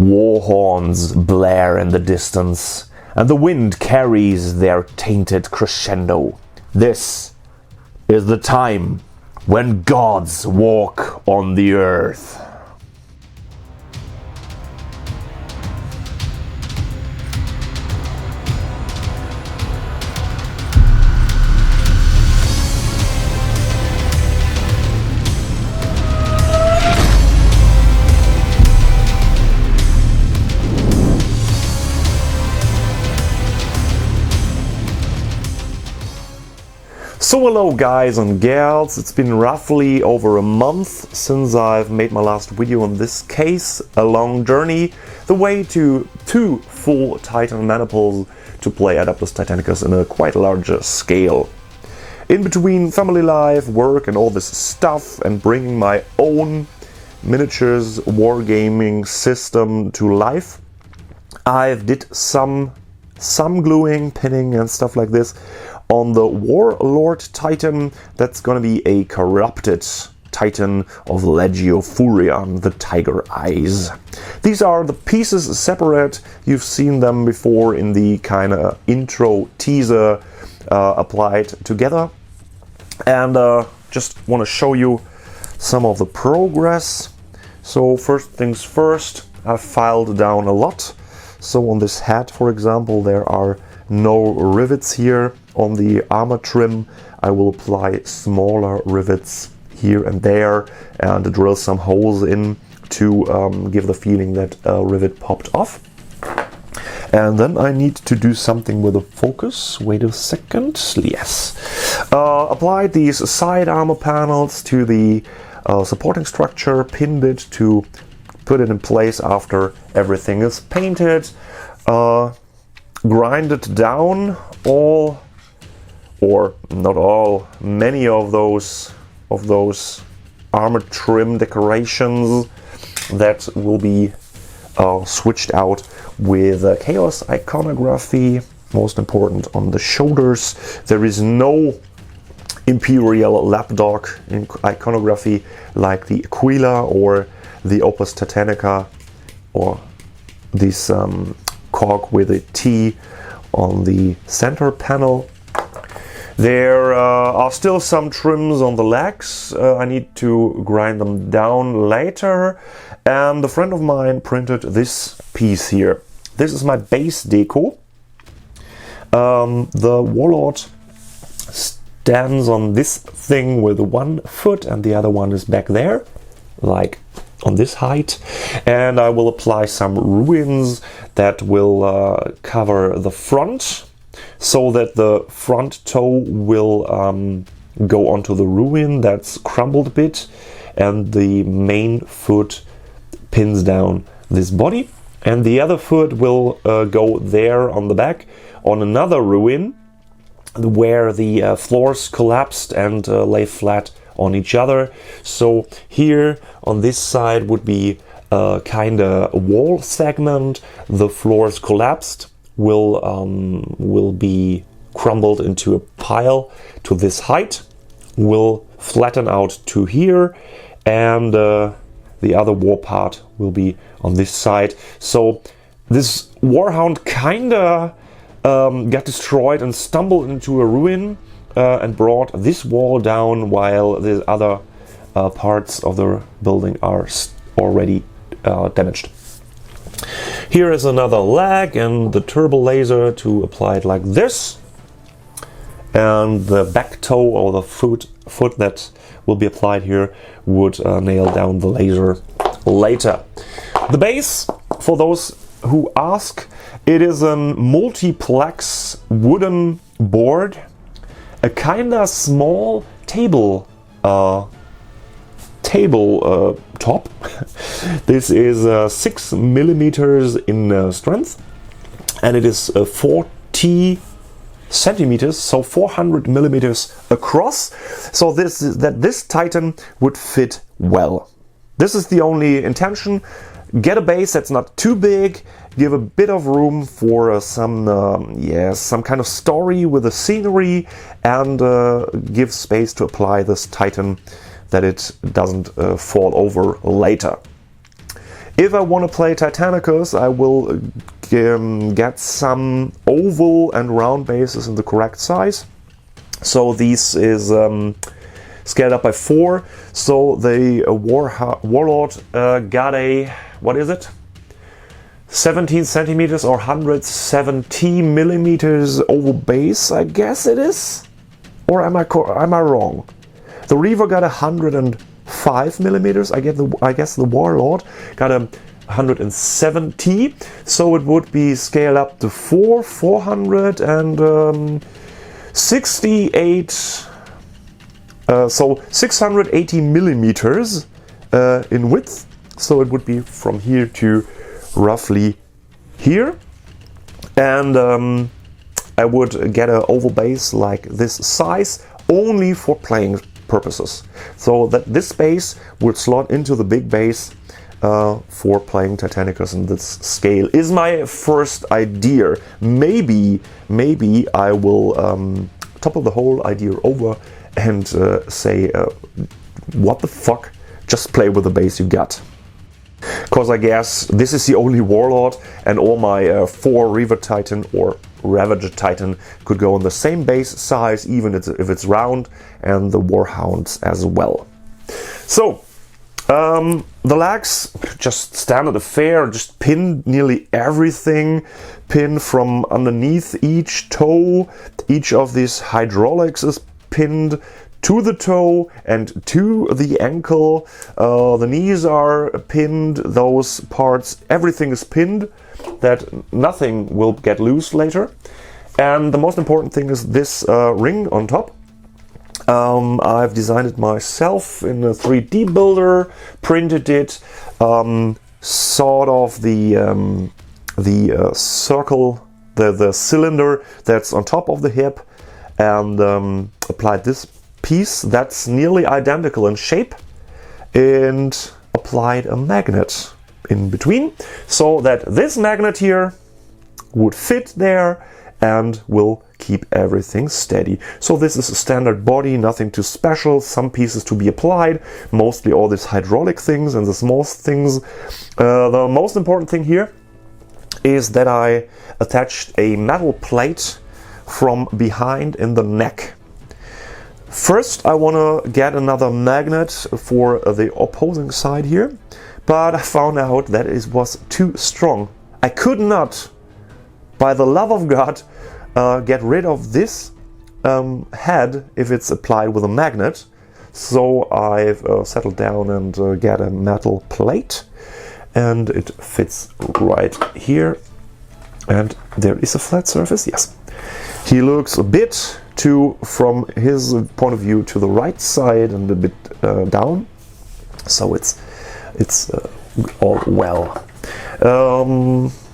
War horns blare in the distance, and the wind carries their tainted crescendo. This is the time when gods walk on the earth. So hello guys and gals, it's been roughly over a month since I've made my last video on this case, a long journey, the way to 2 full Titan maniples to play Adeptus Titanicus in a quite larger scale. In between family life, work and all this stuff and bringing my own miniatures wargaming system to life, I've did some gluing, pinning and stuff like this on the warlord Titan. That's gonna be a corrupted Titan of legio furian, the tiger eyes. These are the pieces separate. You've seen them before in the kind of intro teaser applied together, and just want to show you some of the progress. So first things first, I've filed down a lot. So on this hat, for example, there are no rivets here. On the armor trim, I will apply smaller rivets here and there and drill some holes in to give the feeling that a rivet popped off. And then I need to do something with the focus. Wait a second. Yes. Apply these side armor panels to the supporting structure, pinned it to put it in place after everything is painted. Grind it down all, or not all, many of those armor trim decorations that will be switched out with chaos iconography. Most important on the shoulders. There is no imperial lapdog in iconography like the Aquila or the Opus Titanica, or this cog with a T on the center panel. There are still some trims on the legs. I need to grind them down later. And a friend of mine printed this piece here. This is my base deco. The warlord stands on this thing with one foot and the other one is back there, like on this height, and I will apply some ruins that will cover the front, so that the front toe will go onto the ruin that's crumbled a bit, and the main foot pins down this body, and the other foot will go there on the back on another ruin where the floors collapsed and lay flat on each other. So here on this side would be a kind of wall segment. The floors collapsed, will be crumbled into a pile to this height, will flatten out to here, and the other wall part will be on this side. So this warhound kinda got destroyed and stumbled into a ruin and brought this wall down, while the other parts of the building are already damaged. Here is another leg and the turbo laser to apply it like this, and the back toe or the foot that will be applied here would nail down the laser later. The base, for those who ask, it is a multiplex wooden board, a kinda small table top. This is 6 millimeters in strength, and it is 40 centimeters, so 400 millimeters across. So this Titan would fit well. This is the only intention. Get a base that's not too big, give a bit of room for some kind of story with the scenery, and give space to apply this Titan that it doesn't fall over later. If I want to play Titanicus, I will get some oval and round bases in the correct size. So this is scaled up by 4. So the warlord got a, what is it? 17 centimeters or 170 millimeters oval base, I guess it is. Or am I wrong? The reaver got 105 millimeters. I guess the warlord got a 170. So it would be scaled up to 468. So 680 millimeters in width. So it would be from here to roughly here, and I would get an oval base like this size only for playing purposes, so that this base would slot into the big base for playing Titanicus in this scale. Is my first idea. Maybe I will topple the whole idea over and say what the fuck, just play with the base you got. Because I guess this is the only warlord, and all my 4 Reaver Titan or Ravager Titan could go on the same base size, even if it's round, and the Warhounds as well. So, the legs, just standard affair, just pin nearly everything. Pin from underneath each toe. Each of these hydraulics is pinned to the toe and to the ankle. The knees are pinned, those parts, everything is pinned, that nothing will get loose later. And the most important thing is this ring on top. I've designed it myself in a 3D builder, printed it, sort of the circle, the cylinder that's on top of the hip, and applied this piece that's nearly identical in shape, and applied a magnet in between, so that this magnet here would fit there and will keep everything steady. So this is a standard body, nothing too special, some pieces to be applied, mostly all these hydraulic things and the small things. The most important thing here is that I attached a metal plate from behind in the neck. First, I want to get another magnet for the opposing side here, but I found out that it was too strong. I could not, by the love of God, get rid of this head if it's applied with a magnet. So I've settled down and get a metal plate, and it fits right here. And there is a flat surface, yes. He looks a bit from his point of view to the right side and a bit down, so it's all well.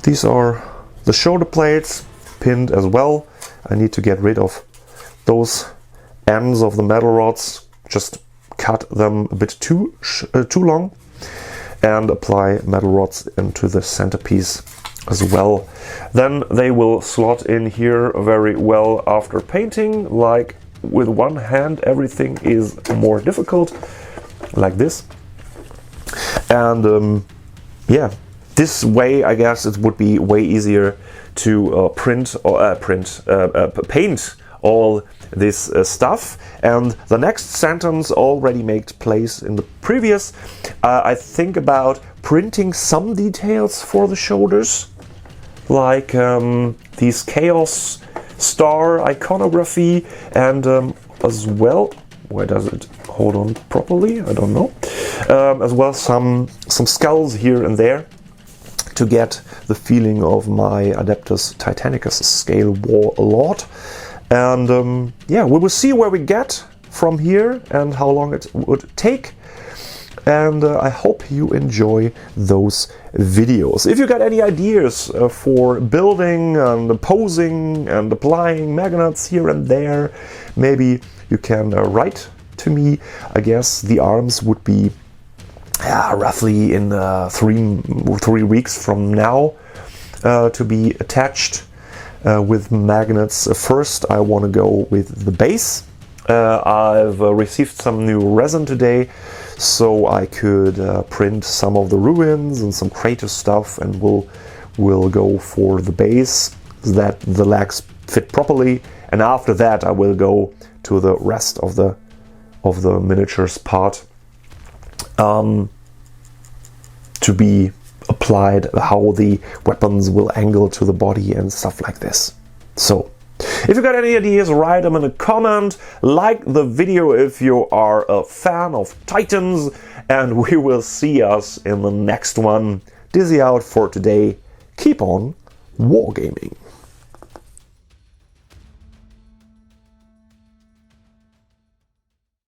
These are the shoulder plates, pinned as well. I need to get rid of those ends of the metal rods, just cut them a bit too long, and apply metal rods into the centerpiece as well. Then they will slot in here very well after painting. Like with one hand everything is more difficult, like this. And yeah, this way I guess it would be way easier to paint all this stuff. And the next sentence already made place in the previous. I think about printing some details for the shoulders, like these chaos star iconography, and as well, where does it hold on properly? I don't know. As well, some skulls here and there, to get the feeling of my Adeptus Titanicus scale warlord. And yeah, we will see where we get from here and how long it would take. And I hope you enjoy those videos. If you got any ideas for building and posing and applying magnets here and there, maybe you can write to me. I guess the arms would be roughly in 3 weeks from now to be attached with magnets. First, I want to go with the base. I've received some new resin today, so I could print some of the ruins and some Kratos stuff, and we'll go for the base so that the legs fit properly, and after that I will go to the rest of the miniatures part to be applied, how the weapons will angle to the body and stuff like this. So if you got any ideas, write them in a comment, like the video if you are a fan of Titans, and we will see us in the next one. Dizzy out for today. Keep on wargaming.